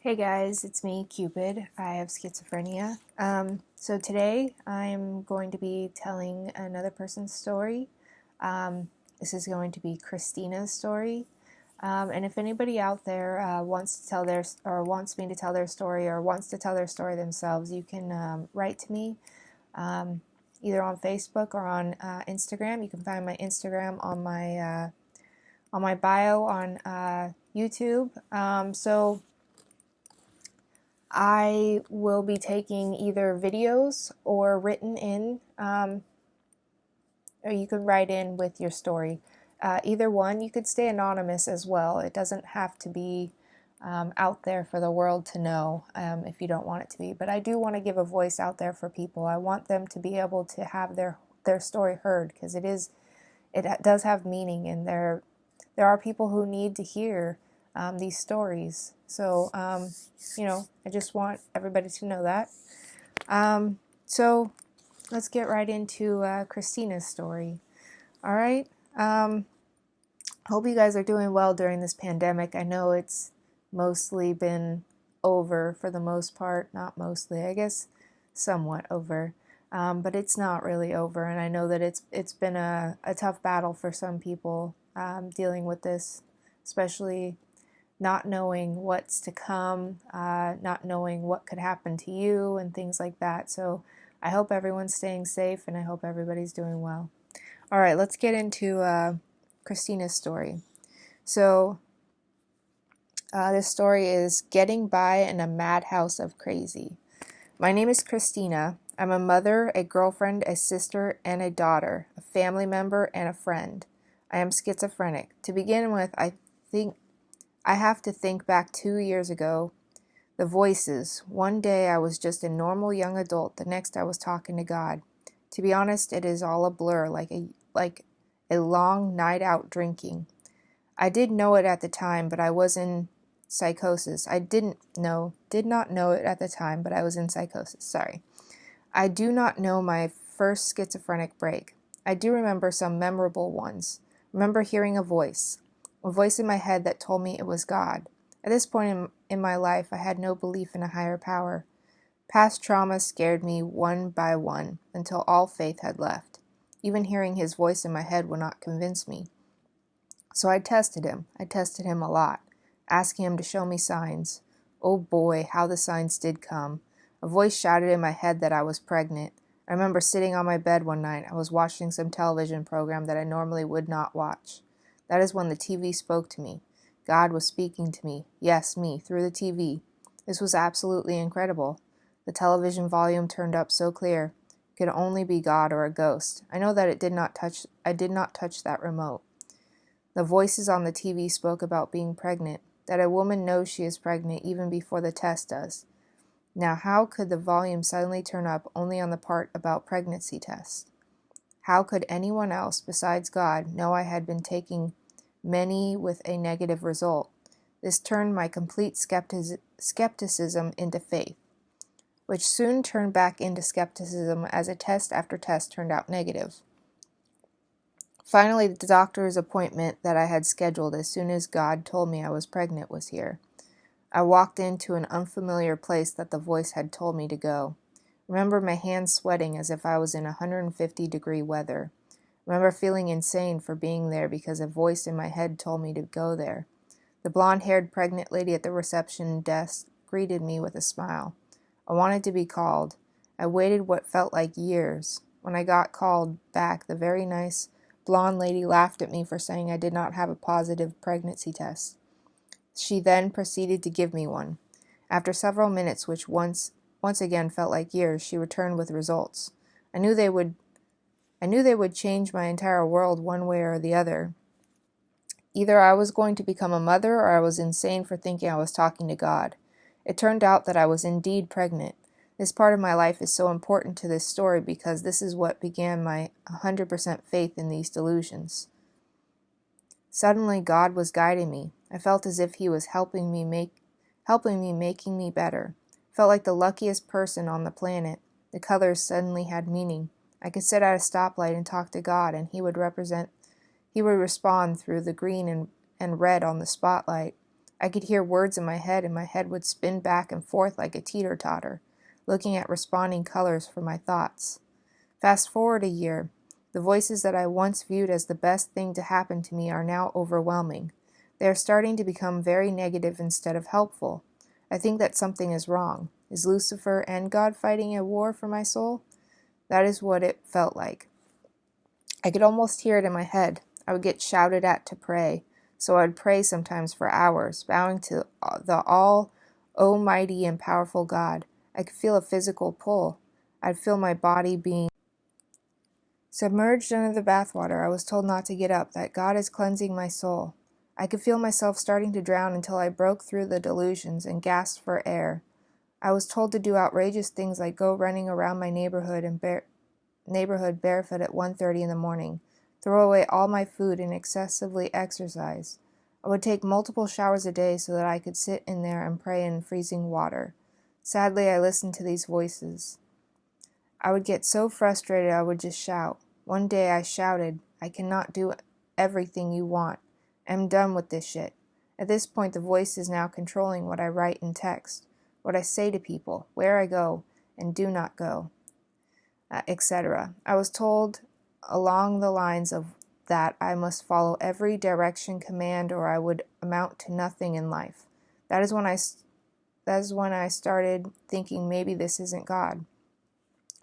Hey guys, it's me, Cupid. I have schizophrenia. So today I'm going to be telling another person's story. This is going to be Krystyna's story. And if anybody out there wants to tell wants me to tell their story or wants to tell their story themselves, you can write to me either on Facebook or on Instagram. You can find my Instagram on my bio on YouTube. So I will be taking either videos or written in, or you can write in with your story. Either one. You could stay anonymous as well. It doesn't have to be out there for the world to know if you don't want it to be. But I do want to give a voice out there for people. I want them to be able to have their story heard, because it does have meaning, and there are people who need to hear these stories. So, I just want everybody to know that. So let's get right into Krystyna's story. All right. Hope you guys are doing well during this pandemic. I know it's mostly been over for the most part. Not mostly, I guess somewhat over. But it's not really over, and I know that it's been a tough battle for some people dealing with this, especially not knowing what's to come, not knowing what could happen to you and things like that. So I hope everyone's staying safe, and I hope everybody's doing well. All right, let's get into Krystyna's story. So this story is Getting By in a Madhouse of Crazy. My name is Krystyna. I'm a mother, a girlfriend, a sister, and a daughter, a family member, and a friend. I am schizophrenic. To begin with, I have to think back 2 years ago. The voices. One day I was just a normal young adult. The next I was talking to God. To be honest, it is all a blur, like a long night out drinking. I did know it at the time, but I was in psychosis. Did not know it at the time, but I was in psychosis. Sorry. I do not know my first schizophrenic break. I do remember some memorable ones. Remember hearing a voice in my head that told me it was God. At this point in my life, I had no belief in a higher power. Past traumas scared me one by one until all faith had left. Even hearing his voice in my head would not convince me. So I tested him. I tested him a lot, asking him to show me signs. Oh boy, how the signs did come. A voice shouted in my head that I was pregnant. I remember sitting on my bed one night. I was watching some television program that I normally would not watch. That is when the TV spoke to me. God was speaking to me. Yes, me, through the TV. This was absolutely incredible. The television volume turned up so clear. It could only be God or a ghost. I know that I did not touch that remote. The voices on the TV spoke about being pregnant, that a woman knows she is pregnant even before the test does. Now, how could the volume suddenly turn up only on the part about pregnancy tests? How could anyone else besides God know I had been taking many with a negative result? This turned my complete skepticism into faith, which soon turned back into skepticism as a test after test turned out negative. Finally, the doctor's appointment that I had scheduled as soon as God told me I was pregnant was here. I walked into an unfamiliar place that the voice had told me to go. Remember my hands sweating as if I was in 150-degree weather. Remember feeling insane for being there because a voice in my head told me to go there. The blonde-haired pregnant lady at the reception desk greeted me with a smile. I wanted to be called. I waited what felt like years. When I got called back, the very nice blonde lady laughed at me for saying I did not have a positive pregnancy test. She then proceeded to give me one. After several minutes, which once again felt like years, she returned with results. I knew they would change my entire world one way or the other. Either I was going to become a mother or I was insane for thinking I was talking to God. It turned out that I was indeed pregnant. This part of my life is so important to this story because this is what began my 100% faith in these delusions. Suddenly, God was guiding me. I felt as if He was helping me, making me better. I felt like the luckiest person on the planet. The colors suddenly had meaning. I could sit at a stoplight and talk to God, and He would respond through the green and red on the spotlight. I could hear words in my head, and my head would spin back and forth like a teeter-totter, looking at responding colors for my thoughts. Fast forward a year. The voices that I once viewed as the best thing to happen to me are now overwhelming. They are starting to become very negative instead of helpful. I think that something is wrong. Is Lucifer and God fighting a war for my soul? That is what it felt like. I could almost hear it in my head. I would get shouted at to pray, so I would pray sometimes for hours, bowing to the almighty and powerful God. I could feel a physical pull. I'd feel my body being submerged under the bathwater. I was told not to get up, that God is cleansing my soul. I could feel myself starting to drown until I broke through the delusions and gasped for air. I was told to do outrageous things like go running around my neighborhood barefoot at 1:30 in the morning, throw away all my food, and excessively exercise. I would take multiple showers a day so that I could sit in there and pray in freezing water. Sadly, I listened to these voices. I would get so frustrated I would just shout. One day I shouted, "I cannot do everything you want. I'm done with this shit." At this point, the voice is now controlling what I write in text, what I say to people, where I go and do not go, etc. I was told along the lines of that I must follow every direction command or I would amount to nothing in life. That is when I started thinking maybe this isn't God.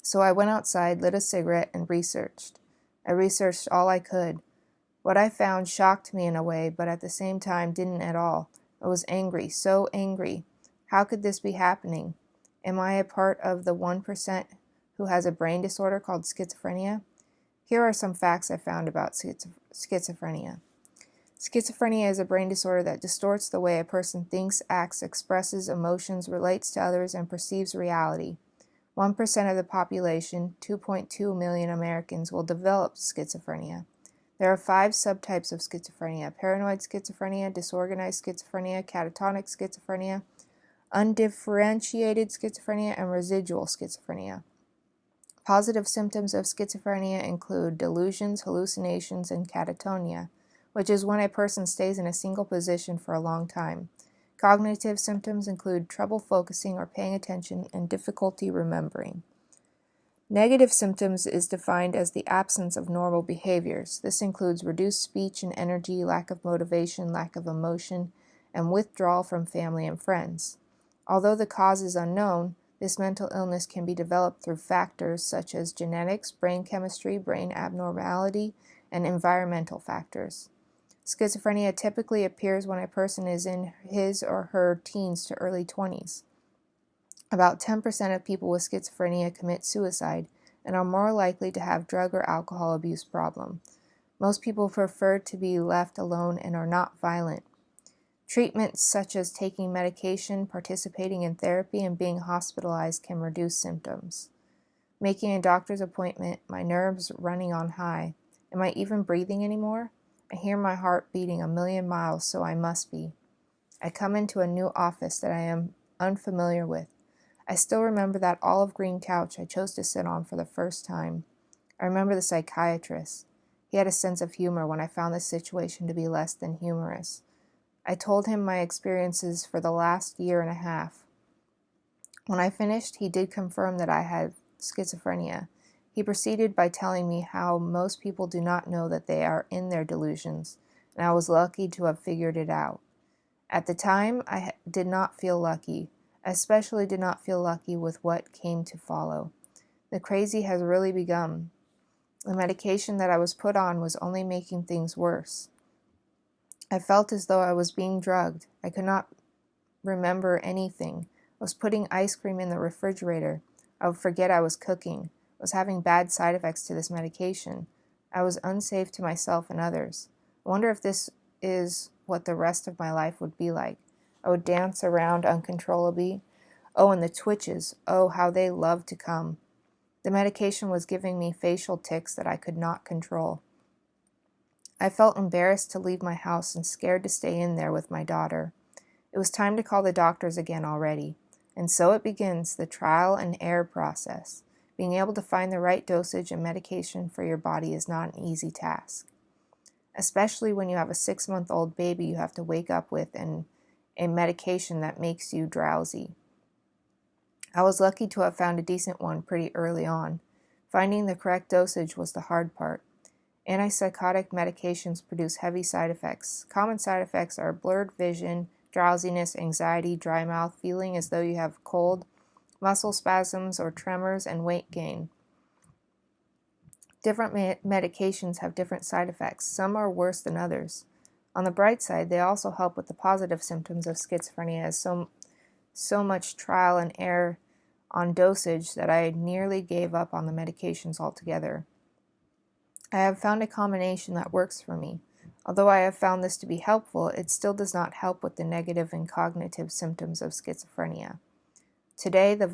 So I went outside, lit a cigarette, and researched. I researched all I could. What I found shocked me in a way, but at the same time didn't at all. I was angry, so angry. How could this be happening? Am I a part of the 1% who has a brain disorder called schizophrenia? Here are some facts I found about schizophrenia. Schizophrenia is a brain disorder that distorts the way a person thinks, acts, expresses emotions, relates to others, and perceives reality. 1% of the population, 2.2 million Americans, will develop schizophrenia. There are 5 subtypes of schizophrenia: paranoid schizophrenia, disorganized schizophrenia, catatonic schizophrenia, undifferentiated schizophrenia, and residual schizophrenia. Positive symptoms of schizophrenia include delusions, hallucinations, and catatonia, which is when a person stays in a single position for a long time. Cognitive symptoms include trouble focusing or paying attention and difficulty remembering. Negative symptoms is defined as the absence of normal behaviors. This includes reduced speech and energy, lack of motivation, lack of emotion, and withdrawal from family and friends. Although the cause is unknown, this mental illness can be developed through factors such as genetics, brain chemistry, brain abnormality, and environmental factors. Schizophrenia typically appears when a person is in his or her teens to early 20s. About 10% of people with schizophrenia commit suicide and are more likely to have drug or alcohol abuse problem. Most people prefer to be left alone and are not violent. Treatments such as taking medication, participating in therapy, and being hospitalized can reduce symptoms. Making a doctor's appointment, my nerves running on high. Am I even breathing anymore? I hear my heart beating a million miles, so I must be. I come into a new office that I am unfamiliar with. I still remember that olive green couch I chose to sit on for the first time. I remember the psychiatrist. He had a sense of humor when I found the situation to be less than humorous. I told him my experiences for the last year and a half. When I finished, he did confirm that I had schizophrenia. He proceeded by telling me how most people do not know that they are in their delusions, and I was lucky to have figured it out. At the time, I did not feel lucky. I especially did not feel lucky with what came to follow. The crazy has really begun. The medication that I was put on was only making things worse. I felt as though I was being drugged. I could not remember anything. I was putting ice cream in the refrigerator. I would forget I was cooking. I was having bad side effects to this medication. I was unsafe to myself and others. I wonder if this is what the rest of my life would be like. I would dance around uncontrollably. Oh, and the twitches. Oh, how they loved to come. The medication was giving me facial tics that I could not control. I felt embarrassed to leave my house and scared to stay in there with my daughter. It was time to call the doctors again already. And so it begins, the trial and error process. Being able to find the right dosage and medication for your body is not an easy task. Especially when you have a 6-month-old baby you have to wake up with, and a medication that makes you drowsy. I was lucky to have found a decent one pretty early on. Finding the correct dosage was the hard part. Antipsychotic medications produce heavy side effects. Common side effects are blurred vision, drowsiness, anxiety, dry mouth, feeling as though you have a cold, muscle spasms or tremors, and weight gain. Different medications have different side effects. Some are worse than others. On the bright side, they also help with the positive symptoms of schizophrenia, as so much trial and error on dosage that I nearly gave up on the medications altogether. I have found a combination that works for me. Although I have found this to be helpful, it still does not help with the negative and cognitive symptoms of schizophrenia. Today, the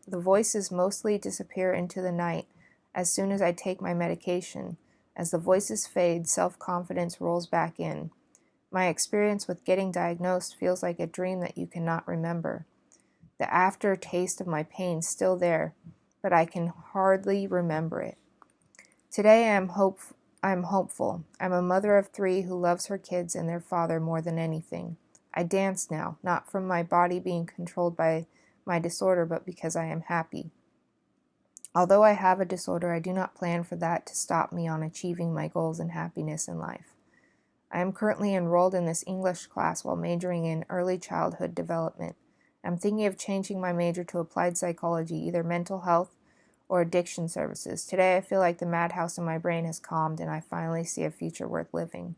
voices mostly disappear into the night as soon as I take my medication. As the voices fade, self-confidence rolls back in. My experience with getting diagnosed feels like a dream that you cannot remember. The aftertaste of my pain is still there, but I can hardly remember it. Today I am hopeful. I'm a mother of 3 who loves her kids and their father more than anything. I dance now, not from my body being controlled by my disorder, but because I am happy. Although I have a disorder, I do not plan for that to stop me on achieving my goals and happiness in life. I am currently enrolled in this English class while majoring in early childhood development. I'm thinking of changing my major to applied psychology, either mental health or addiction services. Today I feel like the madhouse in my brain has calmed and I finally see a future worth living.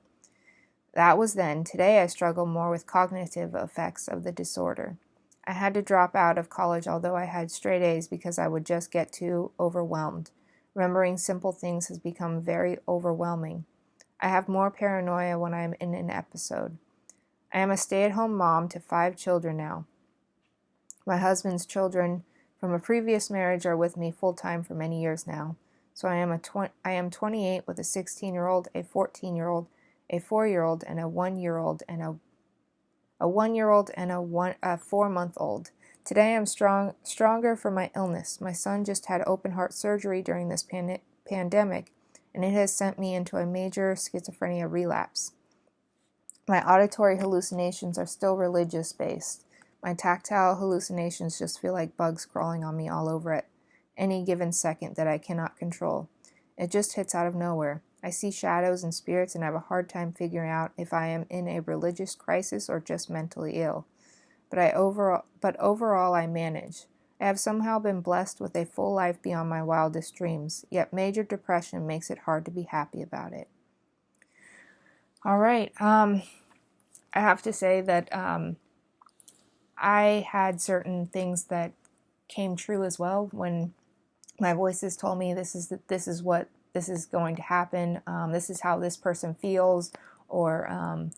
That was then. Today I struggle more with cognitive effects of the disorder. I had to drop out of college although I had straight A's because I would just get too overwhelmed. Remembering simple things has become very overwhelming. I have more paranoia when I am in an episode. I am a stay-at-home mom to 5 children now. My husband's children from a previous marriage are with me full-time for many years now. So I am 28 with a 16-year-old, a 14-year-old, a 4-year-old, and a 1-year-old, and a 1-year-old and a 4-month-old. Today I'm stronger for my illness. My son just had open-heart surgery during this pandemic, and it has sent me into a major schizophrenia relapse. My auditory hallucinations are still religious-based. My tactile hallucinations just feel like bugs crawling on me all over at any given second that I cannot control. It just hits out of nowhere. I see shadows and spirits and have a hard time figuring out if I am in a religious crisis or just mentally ill. But overall I manage. I have somehow been blessed with a full life beyond my wildest dreams, yet major depression makes it hard to be happy about it. All right. I have to say that I had certain things that came true as well when my voices told me this is going to happen. This is how this person feels, or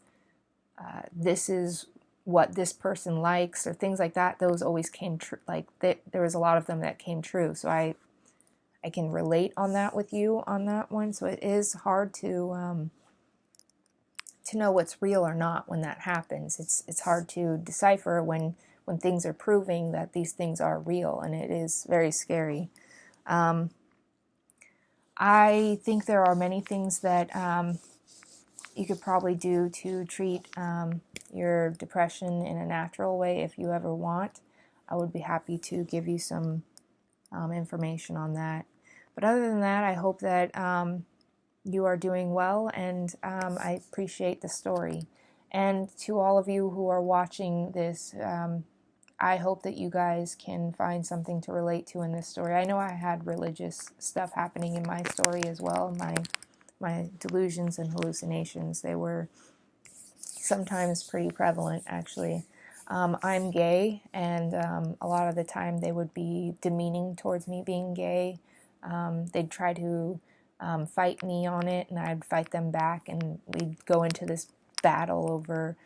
this is what this person likes, or things like that. Those always came true. There was a lot of them that came true. So I can relate on that with you on that one. So it is hard to know what's real or not when that happens. It's hard to decipher when things are proving that these things are real, and it is very scary. I think there are many things that you could probably do to treat your depression in a natural way if you ever want. I would be happy to give you some information on that. But other than that, I hope that you are doing well, and I appreciate the story. And to all of you who are watching this, I hope that you guys can find something to relate to in this story. I know I had religious stuff happening in my story as well, my delusions and hallucinations. They were sometimes pretty prevalent, actually. I'm gay, and a lot of the time they would be demeaning towards me being gay. They'd try to fight me on it, and I'd fight them back, and we'd go into this battle over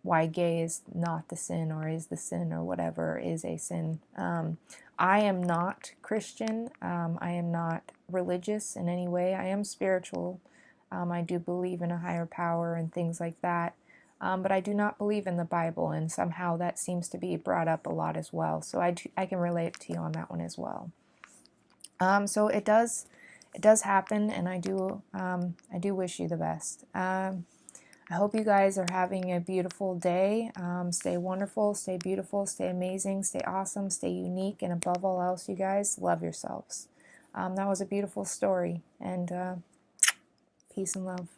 why gay is not the sin, or is the sin, or whatever is a sin. I am not Christian. I am not religious in any way. I am spiritual. I do believe in a higher power and things like that. But I do not believe in the Bible, and somehow that seems to be brought up a lot as well. So I can relate to you on that one as well. So it does happen, and I do wish you the best. I hope you guys are having a beautiful day. Stay wonderful, stay beautiful, stay amazing, stay awesome, stay unique, and above all else, you guys, love yourselves. That was a beautiful story, and peace and love.